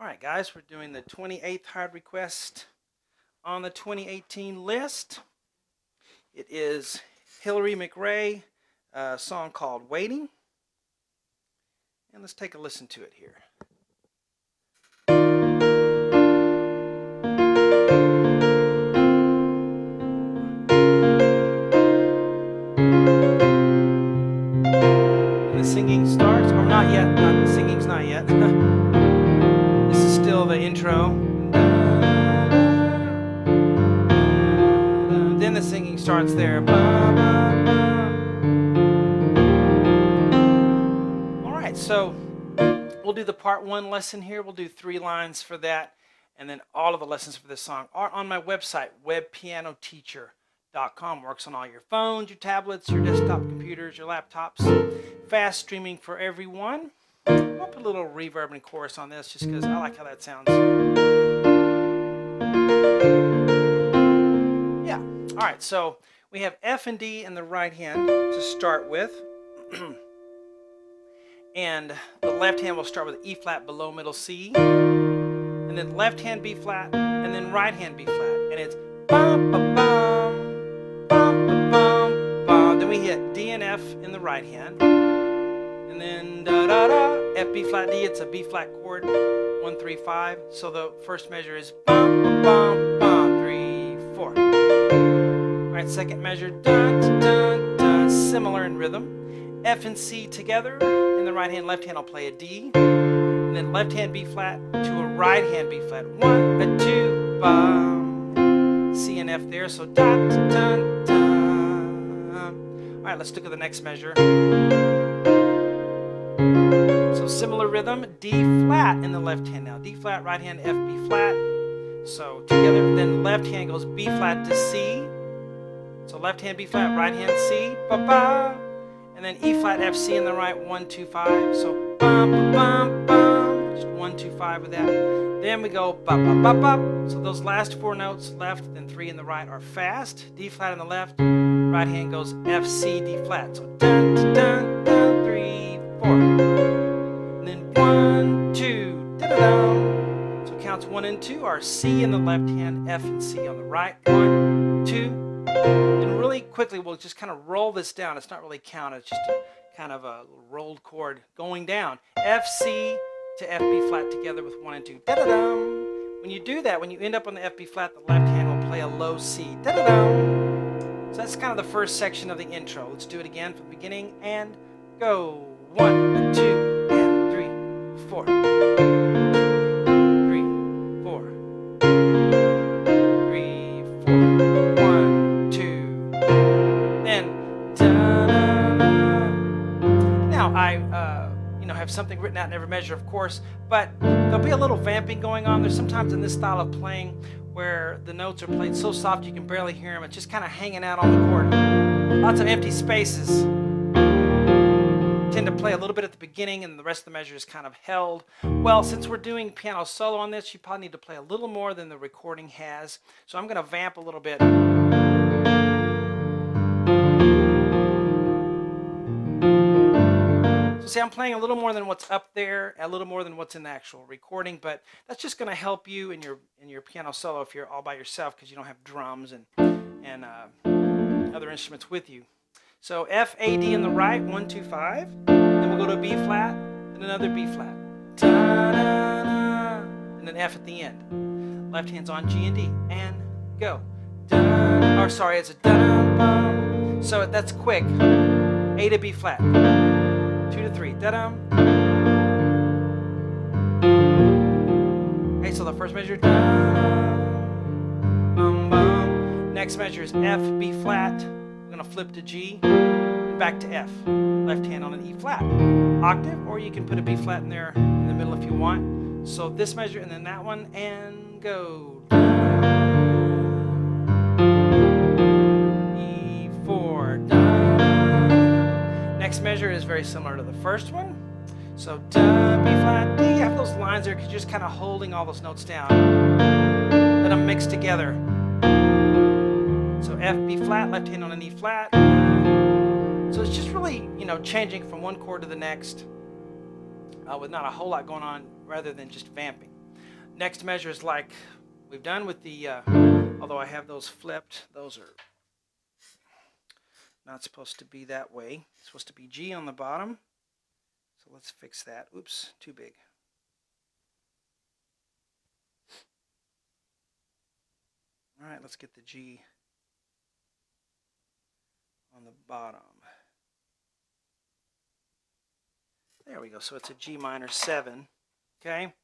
All right, guys, we're doing the 28th hard request on the 2018 list. It is Hillary McRae, a song called Waiting. And let's take a listen to it here. And the singing starts, or not yet, the singing's not yet. This is still the intro. Then the singing starts there. All right, so we'll do the part 1 lesson here. We'll do 3 lines for that, and then all of the lessons for this song are on my website, webpianoteacher.com. Works on all your phones, your tablets, your desktop computers, your laptops. Fast streaming for everyone. I'll put a little reverb and chorus on this just because I like how that sounds. Yeah. All right, so we have F and D in the right hand to start with. And the left hand will start with E flat below middle C. And then left hand B flat, and then right hand B flat. And it's bum, ba, bum, bum, ba, bum, bum. Then we hit D and F in the right hand. And then da da da, F B flat D. It's a B flat chord, 1 3 5. So the first measure is bum ba, bum bum 3 4. All right, second measure dun dun dun, similar in rhythm. F and C together. In the right hand, left hand will play a D. And then left hand B flat to a right hand B flat. 1 a 2 bum. C and F there. So dun dun dun. All right, let's look at the next measure. So similar rhythm, D flat in the left hand now. D flat, right hand, F, B flat. So together, then left hand goes B flat to C. So left hand B flat, right hand C, ba ba. And then E flat, F, C in the right, 1 2 5. So bum ba, bum bum, just 1 2 5 with that. Then we go ba ba ba ba. So those last 4 notes, left and 3 in the right, are fast. D flat in the left, right hand goes F, C, D flat. So dun dun dun 3 4. And then 1 2 da da dum. So counts 1 and 2 are C in the left hand, F and C on the right. 1 2. And really quickly, we'll just kind of roll this down. It's not really counted. It's just a kind of a rolled chord going down. F, C to F, B flat together with 1 and 2. Da-da-dum. When you do that, when you end up on the F, B flat, the left hand will play a low C. Da-da-dum. So that's kind of the first section of the intro. Let's do it again from the beginning and go. 1 and 2 and 3 4. 3 4. 3 4. 1 2. Then da-da-da. Now I have something written out in every measure, of course, but there'll be a little vamping going on. There's sometimes in this style of playing where the notes are played so soft you can barely hear them. It's just kind of hanging out on the chord. Lots of empty spaces. Tend to play a little bit at the beginning and the rest of the measure is kind of held. Well, since we're doing piano solo on this, you probably need to play a little more than the recording has. So I'm going to vamp a little bit. So see, I'm playing a little more than what's up there, a little more than what's in the actual recording, but that's just going to help you in your piano solo if you're all by yourself because you don't have drums and other instruments with you. So F, A, D in the right, 1 2 5. Then we'll go to a B flat, then another B flat, da-da-da, and then F at the end. Left hand's on G and D, and go. Or sorry, it's a da-dum-bum. So that's quick. A to B flat, 2 to 3, da-dum. Okay, so the first measure, da-dum-bum-bum. Next measure is F, B flat. We're going to flip to G, and back to F. Left hand on an E flat. Octave, or you can put a B flat in there in the middle if you want. So this measure, and then that one, and go. E4, da. Next measure is very similar to the first one. So da, B flat, D. You have those lines there because you're just kind of holding all those notes down. Let them mix together. So F, B flat, left hand on an E flat. So it's just really, changing from one chord to the next with not a whole lot going on rather than just vamping. next measure is like we've done with the, although I have those flipped, those are not supposed to be that way. It's supposed to be G on the bottom. So let's fix that. Oops, too big. All right, let's get the G on the bottom. There we go. So it's a G minor 7. Okay.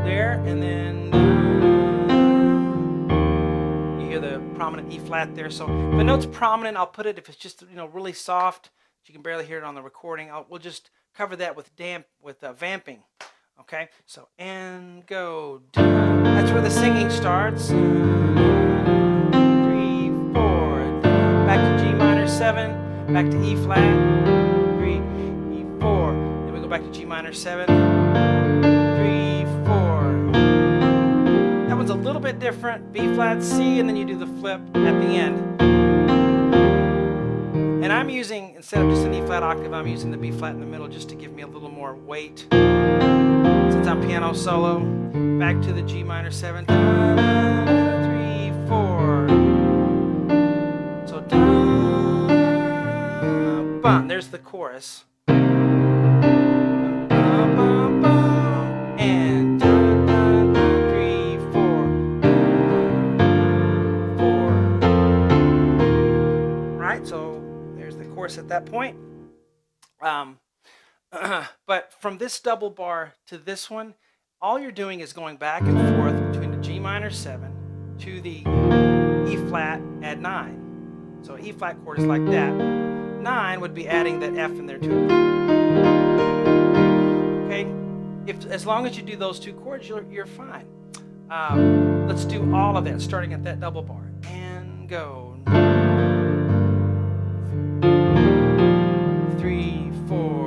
There, and then you hear the prominent E flat there. So if a note's prominent, I'll put it. If it's just really soft, you can barely hear it on the recording, we'll just cover that with vamping. Okay, so and go. That's where the singing starts. 3, 4. Back to G minor 7. Back to E flat. 3, E 4. Then we go back to G minor 7. 3, 4. That one's a little bit different. B flat, C, and then you do the flip at the end. And I'm using, instead of just an E flat octave, I'm using the B flat in the middle just to give me a little more weight. Since I'm piano solo, back to the G minor 7. 3, 4. So bum. There's the chorus. And 3, 4. Right, so there's the chorus at that point. But from this double bar to this one, all you're doing is going back and forth between the G minor 7 to the E flat at 9. So E flat chord is like that. 9 would be adding that F in there too. Okay, as long as you do those two chords, you're fine. Let's do all of that, starting at that double bar. And go. 3, 4.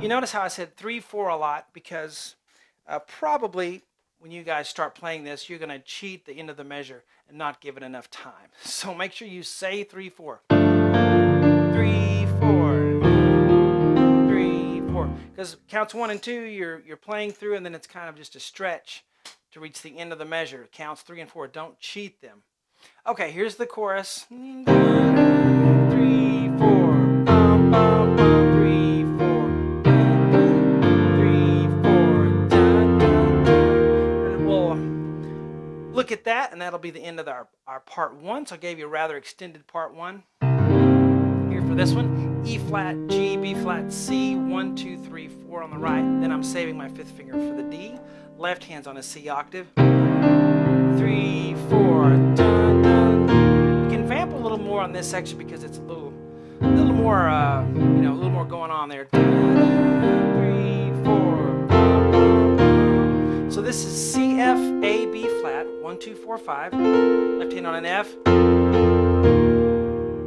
You notice how I said 3, 4 a lot because probably when you guys start playing this, you're going to cheat the end of the measure and not give it enough time. So make sure you say 3, 4. 3, 4. 3, 4. Because counts 1 and 2, you're playing through, and then it's kind of just a stretch to reach the end of the measure. Counts 3 and 4. Don't cheat them. Okay, here's the chorus. 3, 4. Bum, bum, bum. 3, 4. Look at that, and that'll be the end of our part 1. So I gave you a rather extended part 1 here for this one. E flat, G, B flat, C, 1, 2, 3, 4 on the right. Then I'm saving my 5th finger for the D. Left hand's on a C octave. 3, 4. Dun, dun. You can vamp a little more on this section because it's a little more, a little more going on there. 3, 4. So this is C, F, A, B flat, 1, 2, 4, 5. Left hand on an F.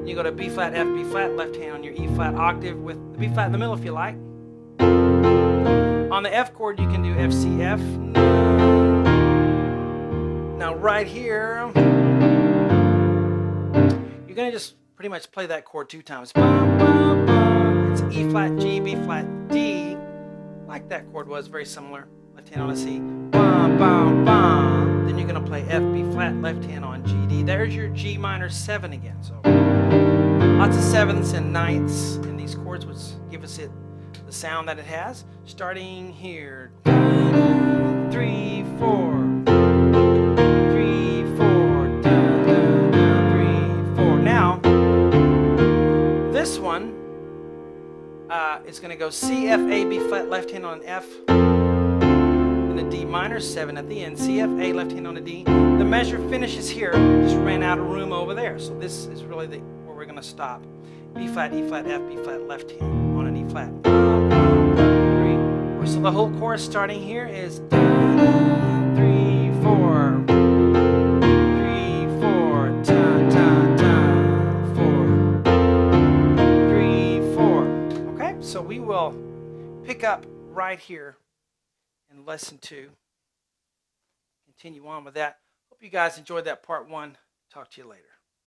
You go to B flat, F, B flat. Left hand on your E flat octave with the B flat in the middle if you like. On the F chord, you can do F, C, F. Now right here, you're going to just pretty much play that chord 2 times. It's E flat, G, B flat, D. Like that chord was, very similar. Left hand on a C. Bum, bum, bum. Then you're going to play F, B flat, left hand on G, D. There's your G minor 7 again. So lots of 7ths and 9ths in these chords, which give us the sound that it has. Starting here. 3, 4. 3, 4. 3, 4. Now, this one is going to go C, F, A, B flat, left hand on an F. A D minor 7 at the end. C, F, A, left hand on a D. The measure finishes here. Just ran out of room over there. So this is really where we're going to stop. B flat, E flat, F, B flat, left hand on an E flat. 3, 4. So the whole chorus starting here is 3, So we will pick up right here in lesson 2. Continue on with that. Hope you guys enjoyed that part 1. Talk to you later.